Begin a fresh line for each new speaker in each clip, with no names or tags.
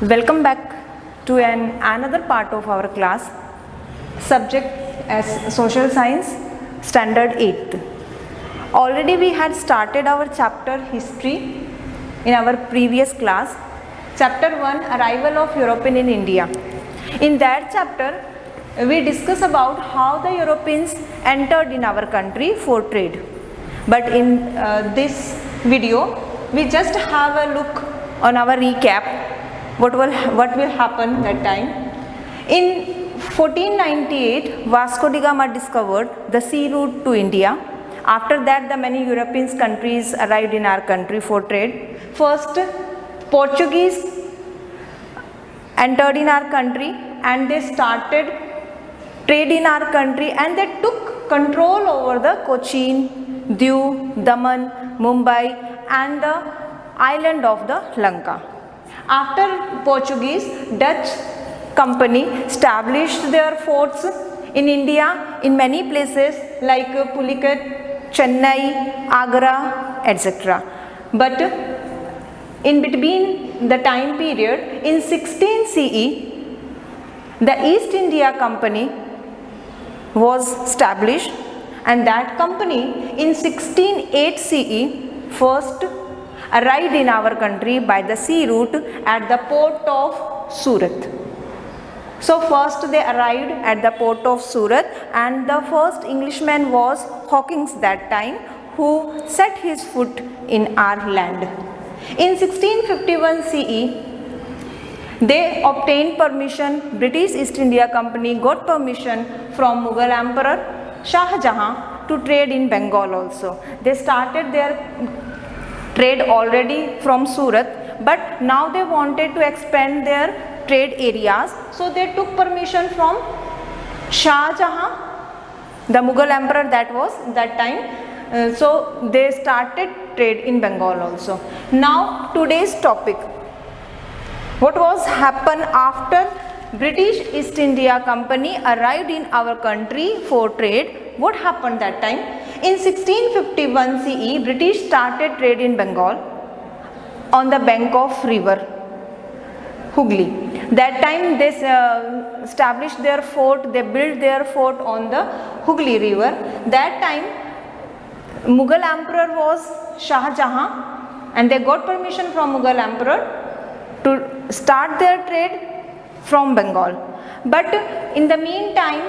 Welcome back to another part of our class, subject as Social Science, Standard 8th. Already we had started our chapter History in our previous class. Chapter 1, Arrival of European in India. In that chapter, we discuss about how the Europeans entered in our country for trade. But in this video, we just have a look on our recap. What will happen that time? In 1498, Vasco da Gama discovered the sea route to India. After that, the many European countries arrived in our country for trade. First, Portuguese entered in our country and they started trade in our country, and they took control over the Cochin, Diu, Daman, Mumbai and the island of the Lanka. After Portuguese, Dutch company established their forts in India in many places like Pulicat, Chennai, Agra, etc. But in between the time period, in 16 CE, the East India Company was established, and that company in 1608 CE first arrived in our country by the sea route at the port of Surat. So first they arrived at the port of Surat, and the first Englishman was Hawkins that time, who set his foot in our land. In 1651 CE, they obtained permission, British East India Company got permission from Mughal Emperor Shah Jahan to trade in Bengal also. They started their trade already from Surat, but now they wanted to expand their trade areas, so they took permission from Shah Jahan, the Mughal emperor that was that time. So they started trade in Bengal also. Now today's topic, what was happened after British East India Company arrived in our country for trade? What happened that time? In 1651 CE, British started trade in Bengal on the bank of river Hooghly. That time they established their fort, they built their fort on the Hooghly river. That time Mughal emperor was Shah Jahan, and they got permission from Mughal emperor to start their trade from Bengal. But in the meantime,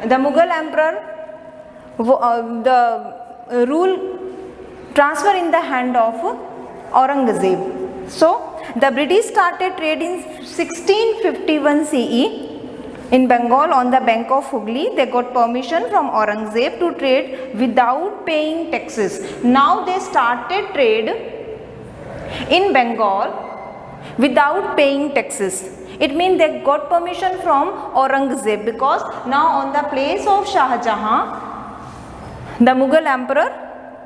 the Mughal emperor, the rule transfer in the hand of Aurangzeb. So the British started trade in 1651 CE in Bengal on the bank of Hooghly. They got permission from Aurangzeb to trade without paying taxes. Now they started trade in Bengal without paying taxes. It means they got permission from Aurangzeb, because now on the place of Shah Jahan, the Mughal emperor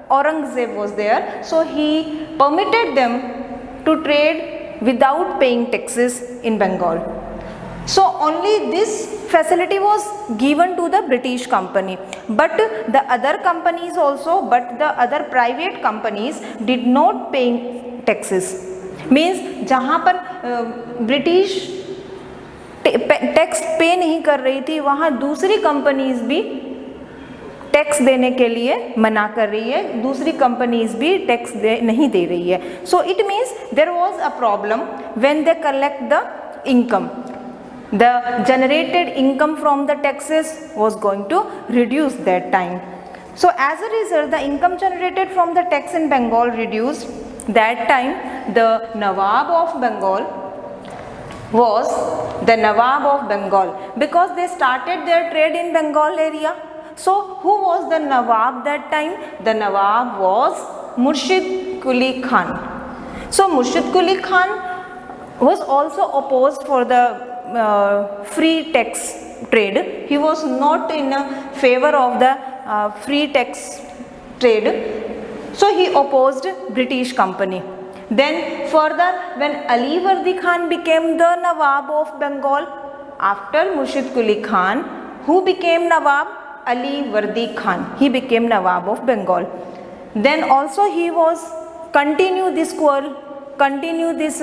Aurangzeb was there, so he permitted them to trade without paying taxes in Bengal. So only this facility was given to the British company, but the other companies also, but the other private companies did not pay taxes. Means जहाँ पर British tax पे नहीं कर रही थी, वहाँ दूसरी companies भी टैक्स देने के लिए मना कर रही है, दूसरी कंपनीज भी टैक्स नहीं दे रही है. So it means there was a problem when they collect the income. The generated income from the taxes was going to reduce that time. So as a result, the income generated from the tax in Bengal reduced. That time the Nawab of Bengal was the Nawab of Bengal, because they started their trade in Bengal area. So who was the Nawab that time? The Nawab was Murshid Quli Khan. So Murshid Quli Khan was also opposed for the free tax trade. He was not in favor of the free tax trade. So he opposed British company. Then further, when Ali Vardi Khan became the Nawab of Bengal, after Murshid Quli Khan, who became Nawab? Ali Vardi Khan. He became Nawab of Bengal. Then also he was continue this quarrel, continue this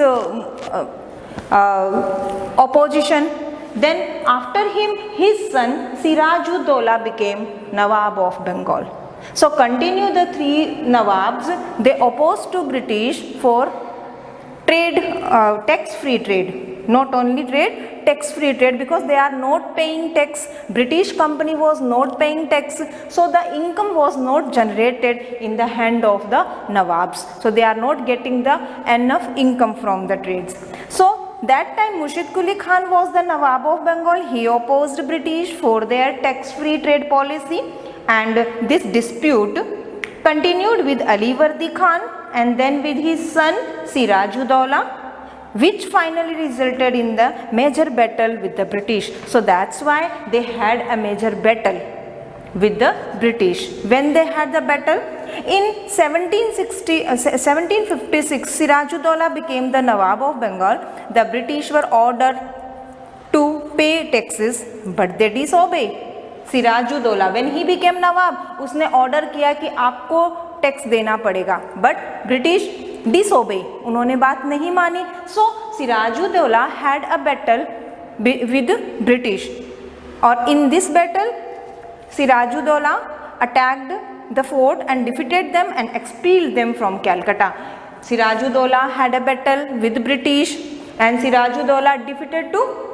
opposition. Then after him, his son Siraj-ud-Dowla became Nawab of Bengal. So continue the three Nawabs, they opposed to British for trade, tax-free trade, not only trade, tax-free trade, because they are not paying tax. British company was not paying tax, so the income was not generated in the hand of the Nawabs. So they are not getting the enough income from the trades. So that time Murshid Quli Khan was the Nawab of Bengal. He opposed British for their tax-free trade policy, and this dispute continued with Ali Vardi Khan and then with his son Siraj-ud-Dowla, which finally resulted in the major battle with the British. So that's why they had a major battle with the British. When they had the battle in 1756, Siraj-ud-Dowla became the Nawab of Bengal. The British were ordered to pay taxes, but they disobeyed. Siraj-ud-Dowla, when he became Nawab, उसने order किया कि आपको tax देना पड़ेगा, but British disobey, उन्होंने बात नहीं मानी. So Siraj-ud-Dowla had a battle with British, और in this battle Siraj-ud-Dowla attacked the fort and defeated them and expelled them from Calcutta. Siraj-ud-Dowla had a battle with British and Siraj-ud-Dowla defeated to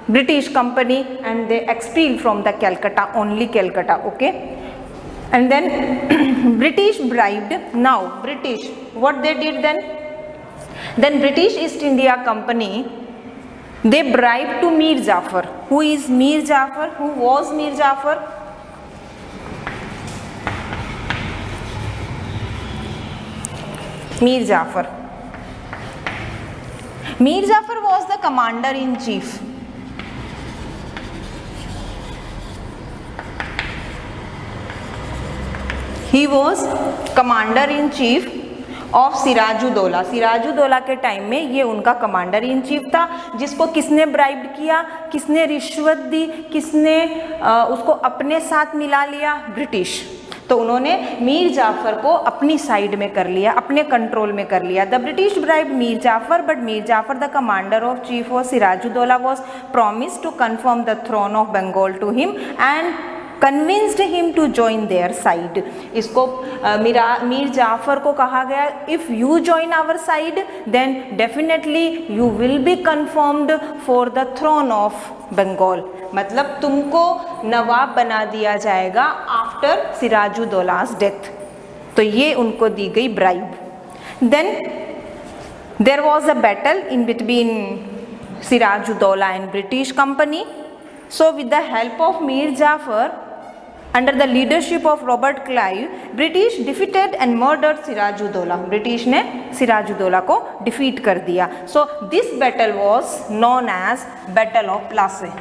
British company and they expelled from the Calcutta, only Calcutta, okay. And then British bribed. Now British, what they did then? Then British East India Company, they bribed to Mir Jafar. Who is Mir Jafar? Who was Mir Jafar? Mir Jafar. Mir Jafar was the commander in chief. He was commander in chief of Sirajuddaulah. Sirajuddaulah के time में ये उनका commander in chief था, जिसको किसने bribe किया, किसने रिश्वत दी, किसने उसको अपने साथ मिला लिया? ब्रिटिश. तो उन्होंने मीर जाफर को अपनी साइड में कर लिया, अपने कंट्रोल में कर लिया. The British bribe Mir Jafar, but Mir Jafar the commander of chief of Sirajuddaulah was promise to confirm the throne of Bengal to him and convinced him to join their side. इसको मीर जाफर को कहा गया, if you join our side then definitely you will be confirmed for the throne of Bengal. मतलब तुमको नवाब बना दिया जाएगा after सिराजुद्दौला's death. तो ये उनको दी गई bribe. Then there was a battle in between Sirajuddaulah and British company. So with the help of Mir Jafar, under the leadership of Robert Clive, British defeated and murdered Sirajuddaulah. British ने सिराजुद्दौला को defeat कर दिया. So this battle was known as Battle of Plassey.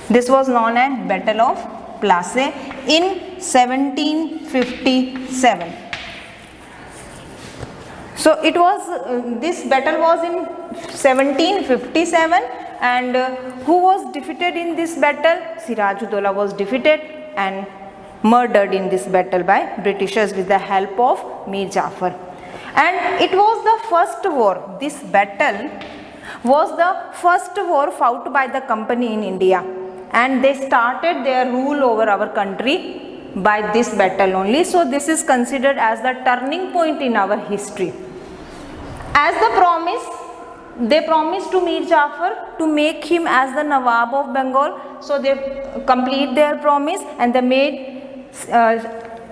This was known as Battle of Plassey in 1757. So it was this battle was in 1757 and who was defeated in this battle? Sirajuddaulah was defeated and murdered in this battle by Britishers with the help of Mir Jafar. And it was the first war. This battle was the first war fought by the company in India, and they started their rule over our country by this battle only. So this is considered as the turning point in our history. As the promise, they promised to Mir Jafar to make him as the Nawab of Bengal. So they complete their promise and they made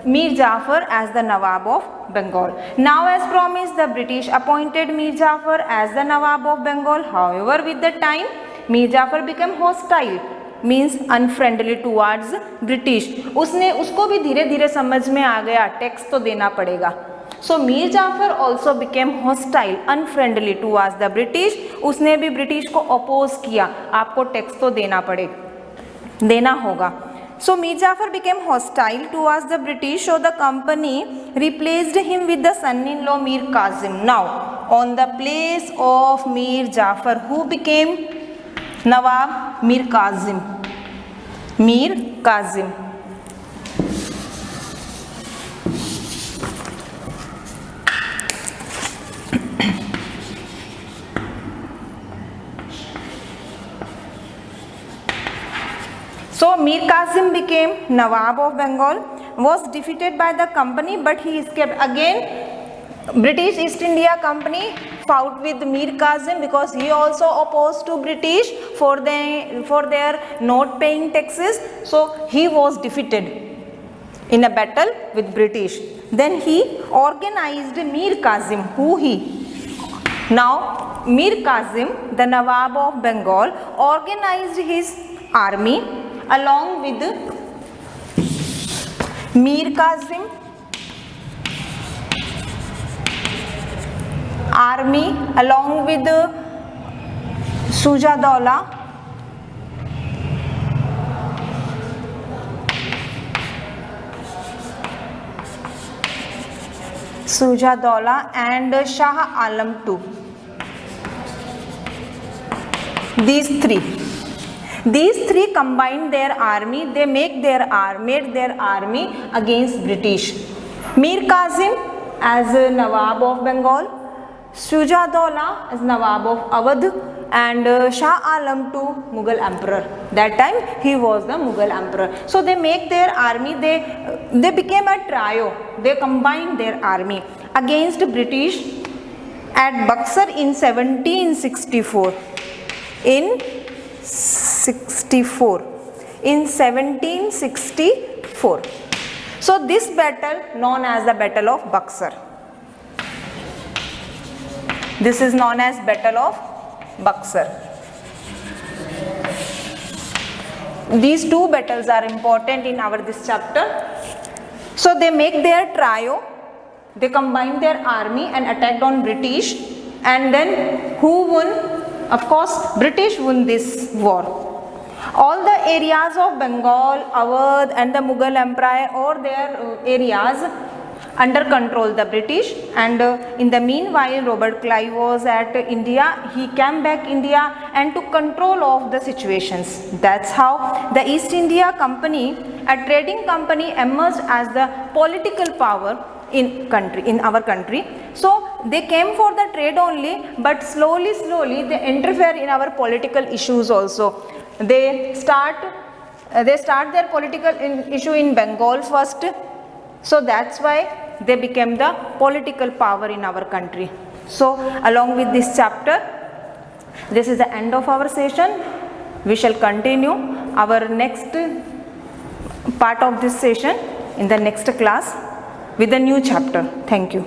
Mir Jafar as the Nawab of Bengal. Now as promised, the British appointed Mir Jafar as the Nawab of Bengal. However, with the time, Mir Jafar became hostile, means unfriendly towards British. उसको भी धीरे धीरे समझ में आ गया tax तो देना पड़ेगा. So Mir Jafar also became hostile, unfriendly towards the British. उसने भी ब्रिटिश को oppose किया, आपको टैक्स तो देना होगा. So Mir Jafar became hostile towards the British. So the company replaced him with the son-in-law Mir Kazim. Now on the place of Mir Jafar, who became Nawab? Mir Kazim. Mir Kazim. So Mir Kazim became Nawab of Bengal, was defeated by the company, but he escaped. Again British East India Company fought with Mir Kazim because he also opposed to British for their not paying taxes. So he was defeated in a battle with British. Then he organized Mir Kazim. Who he? Now Mir Kazim, the Nawab of Bengal, organized his army along with Mir Kazim army along with Sujadawla and Shah Alam II. These three combined their army. They made their army against British. Mir Kazim as Nawab of Bengal, Sujadawla as Nawab of Awadh, and Shah Alam II, Mughal Emperor. That time he was the Mughal Emperor. So they make their army, they became a trio. They combined their army against British at Buxar in 1764. In 1764. So this battle known as the Battle of Buxar. This is known as Battle of Buxar. These two battles are important in this chapter. So they make their trio, they combine their army and attacked on British, and then who won? Of course, British won this war. All the areas of Bengal, Awadh and the Mughal Empire or their areas under control the British, and in the meanwhile Robert Clive was at India. He came back India and took control of the situations. That's how the East India Company, a trading company, emerged as the political power in our country. So they came for the trade only, but slowly they interfere in our political issues also. They start their political issue in Bengal first. So that's why they became the political power in our country. So along with this chapter, this is the end of our session. We shall continue our next part of this session in the next class with a new chapter. Thank you.